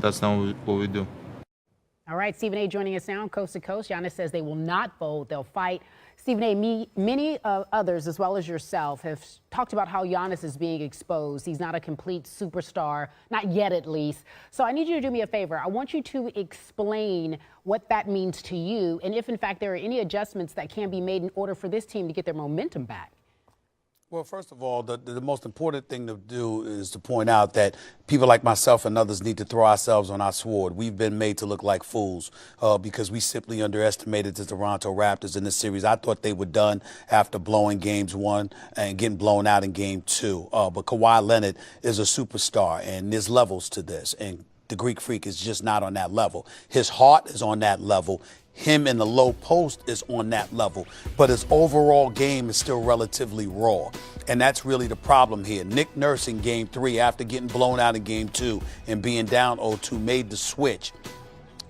that's not what we do. All right, Stephen A. joining us now, coast to coast. Giannis says they will not fold, they'll fight. Stephen A., many others, as well as yourself, have talked about how Giannis is being exposed. He's not a complete superstar, not yet at least. So I need you to do me a favor. I want you to explain what that means to you, and if, in fact, there are any adjustments that can be made in order for this team to get their momentum back. Well, first of all, the most important thing to do is to point out that people like myself and others need to throw ourselves on our sword. We've been made to look like fools because we simply underestimated the Toronto Raptors in this series. I thought they were done after blowing games 1 and getting blown out in game 2. But Kawhi Leonard is a superstar, and there's levels to this. And the Greek Freak is just not on that level. His heart is on that level. Him in the low post is on that level, but his overall game is still relatively raw. And that's really the problem here. Nick Nurse in game 3, after getting blown out in game 2 and being down 0-2, made the switch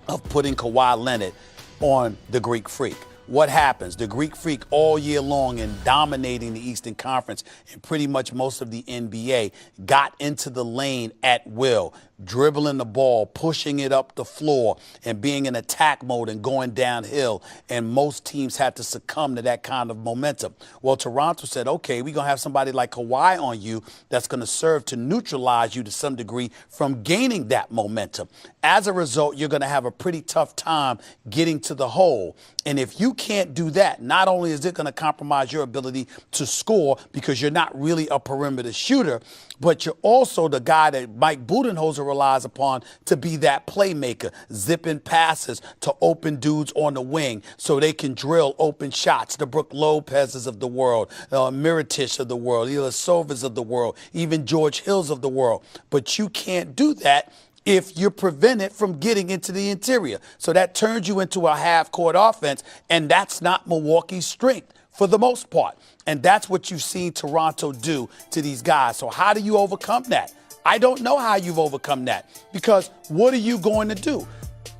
of putting Kawhi Leonard on the Greek Freak. What happens? The Greek Freak all year long and dominating the Eastern Conference and pretty much most of the NBA got into the lane at will, dribbling the ball, pushing it up the floor, and being in attack mode and going downhill. And most teams had to succumb to that kind of momentum. Well, Toronto said, okay, we're going to have somebody like Kawhi on you that's going to serve to neutralize you to some degree from gaining that momentum. As a result, you're going to have a pretty tough time getting to the hole. And if you can't do that, not only is it going to compromise your ability to score because you're not really a perimeter shooter, but you're also the guy that Mike Budenholzer relies upon to be that playmaker, zipping passes to open dudes on the wing so they can drill open shots. The Brook Lopez's of the world, Mirotić of the world, Ilyasovas of the world, even George Hills of the world. But you can't do that if you're prevented from getting into the interior. So that turns you into a half-court offense, and that's not Milwaukee's strength for the most part. And that's what you've seen Toronto do to these guys. So how do you overcome that? I don't know how you've overcome that, because what are you going to do?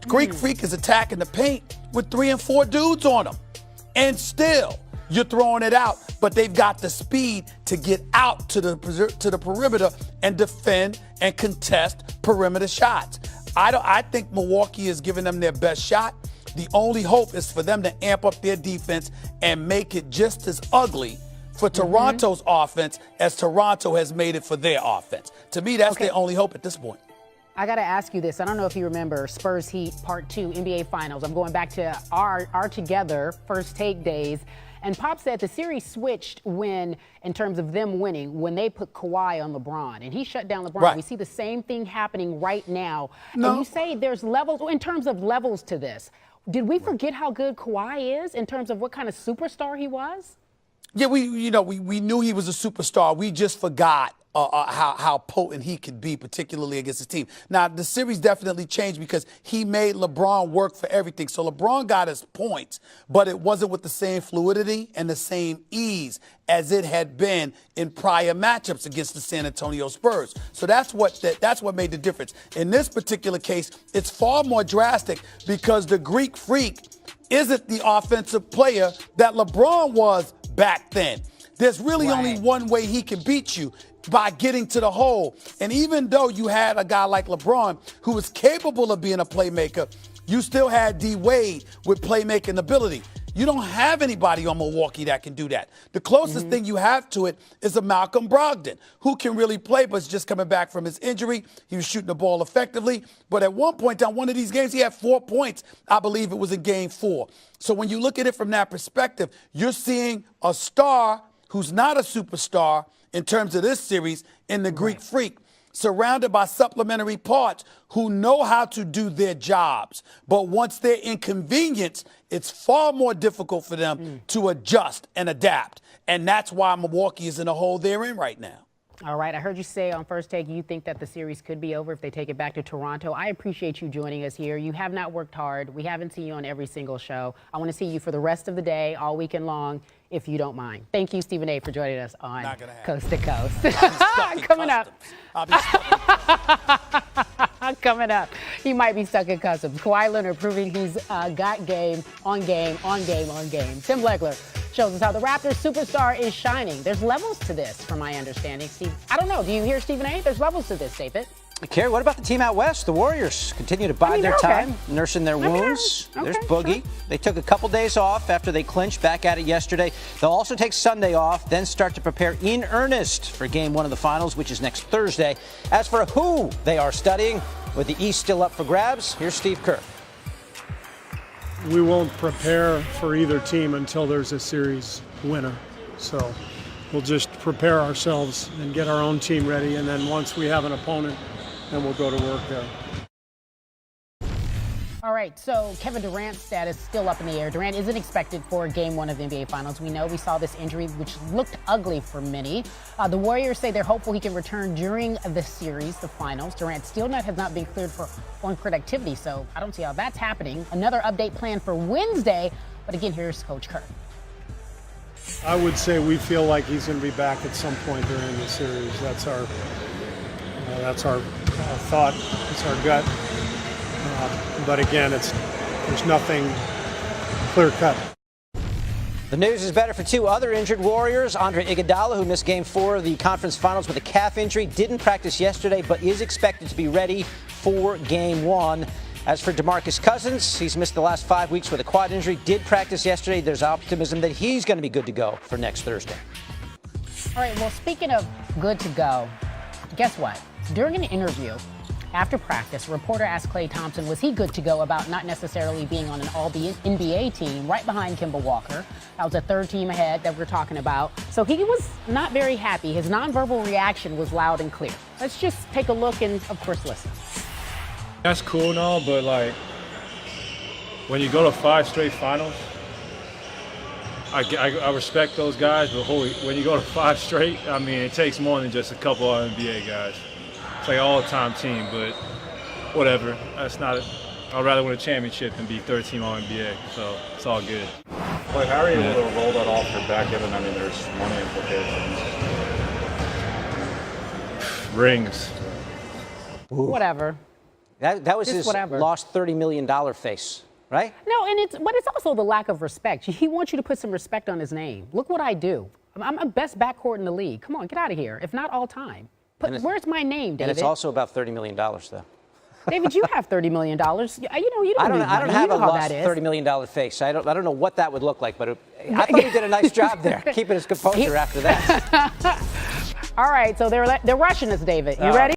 Greek Freak is attacking the paint with 3 and 4 dudes on them, and still you're throwing it out, but they've got the speed to get out to the perimeter and defend and contest perimeter shots. I think Milwaukee is giving them their best shot. The only hope is for them to amp up their defense and make it just as ugly for Toronto's offense as Toronto has made it for their offense. To me, that's their only hope at this point. I got to ask you this. I don't know if you remember Spurs Heat Part 2 NBA Finals. I'm going back to our Together First Take days. And Pop said the series switched in terms of them winning, when they put Kawhi on LeBron. And he shut down LeBron. Right. We see the same thing happening right now. No. And you say there's levels, in terms of levels to this. Did we forget how good Kawhi is in terms of what kind of superstar he was? Yeah, we knew he was a superstar. We just forgot how potent he could be, particularly against his team. Now, the series definitely changed because he made LeBron work for everything. So LeBron got his points, but it wasn't with the same fluidity and the same ease as it had been in prior matchups against the San Antonio Spurs. So that's what made the difference. In this particular case, it's far more drastic because the Greek Freak isn't the offensive player that LeBron was back then. There's really only one way he can beat you, by getting to the hole. And even though you had a guy like LeBron who was capable of being a playmaker, you still had D Wade with playmaking ability. You don't have anybody on Milwaukee that can do that. The closest thing you have to it is a Malcolm Brogdon, who can really play, but is just coming back from his injury. He was shooting the ball effectively. But at one point down one of these games, he had 4 points. I believe it was in game 4. So when you look at it from that perspective, you're seeing a star who's not a superstar in terms of this series in the Greek Freak, surrounded by supplementary parts who know how to do their jobs. But once they're inconvenienced, it's far more difficult for them to adjust and adapt. And that's why Milwaukee is in the hole they're in right now. All right. I heard you say on First Take you think that the series could be over if they take it back to Toronto. I appreciate you joining us here. You have not worked hard. We haven't seen you on every single show. I want to see you for the rest of the day, all weekend long, if you don't mind. Thank you, Stephen A., for joining us on Coast to Coast. Coming up. Coming up. He might be stuck in customs. Kawhi Leonard proving he's got game on game on game on game. Tim Legler shows us how the Raptors superstar is shining. There's levels to this, from my understanding. Steve, I don't know. Do you hear Stephen A.? There's levels to this, David. Carrie, what about the team out west? The Warriors continue to bide their time, nursing their wounds. There's Boogie. Sure. They took a couple days off after they clinched back at it yesterday. They'll also take Sunday off, then start to prepare in earnest for Game 1 of the Finals, which is next Thursday. As for who they are studying, with the East still up for grabs, here's Steve Kerr. We won't prepare for either team until there's a series winner. So we'll just prepare ourselves and get our own team ready, and then once we have an opponent, then we'll go to work there. All right, so Kevin Durant's status still up in the air. Durant isn't expected for Game 1 of the NBA Finals. We know we saw this injury, which looked ugly for many. The Warriors say they're hopeful he can return during the series, the Finals. Durant still has not been cleared for on-court activity, so I don't see how that's happening. Another update planned for Wednesday, but again, here's Coach Kerr. I would say we feel like he's going to be back at some point during the series. That's our thought. It's our gut. But again, there's nothing clear-cut. The news is better for two other injured Warriors. Andre Iguodala, who missed Game 4 of the conference finals with a calf injury, didn't practice yesterday, but is expected to be ready for Game 1. As for DeMarcus Cousins, he's missed the last 5 weeks with a quad injury, did practice yesterday. There's optimism that he's going to be good to go for next Thursday. All right, well, speaking of good to go, guess what? During an interview after practice, a reporter asked Klay Thompson, was he good to go about not necessarily being on an all-NBA team right behind Kemba Walker. That was the third team ahead that we're talking about. So he was not very happy. His nonverbal reaction was loud and clear. Let's just take a look and, of course, listen. That's cool and all, but like when you go to 5 straight finals, I respect those guys, but when you go to 5 straight, I mean, it takes more than just a couple of NBA guys. It's like an all-time team, but whatever. That's not. I'd rather win a championship than be third team All-NBA, so it's all good. Well, how are you able to roll that off your back, given, I mean, there's money implications? Rings. Whatever. That was Just his whatever. lost $30 million face, right? No, but it's also the lack of respect. He wants you to put some respect on his name. Look what I do. I'm the best backcourt in the league. Come on, get out of here. If not all time. Where's my name, David? And it's also about $30 million, though. David, you have $30 million. You I don't have a lost $30 $30 million face. I don't know what that would look like, but I thought he did a nice job there, keeping his composure after that. All right, so they're rushing us, David. You ready?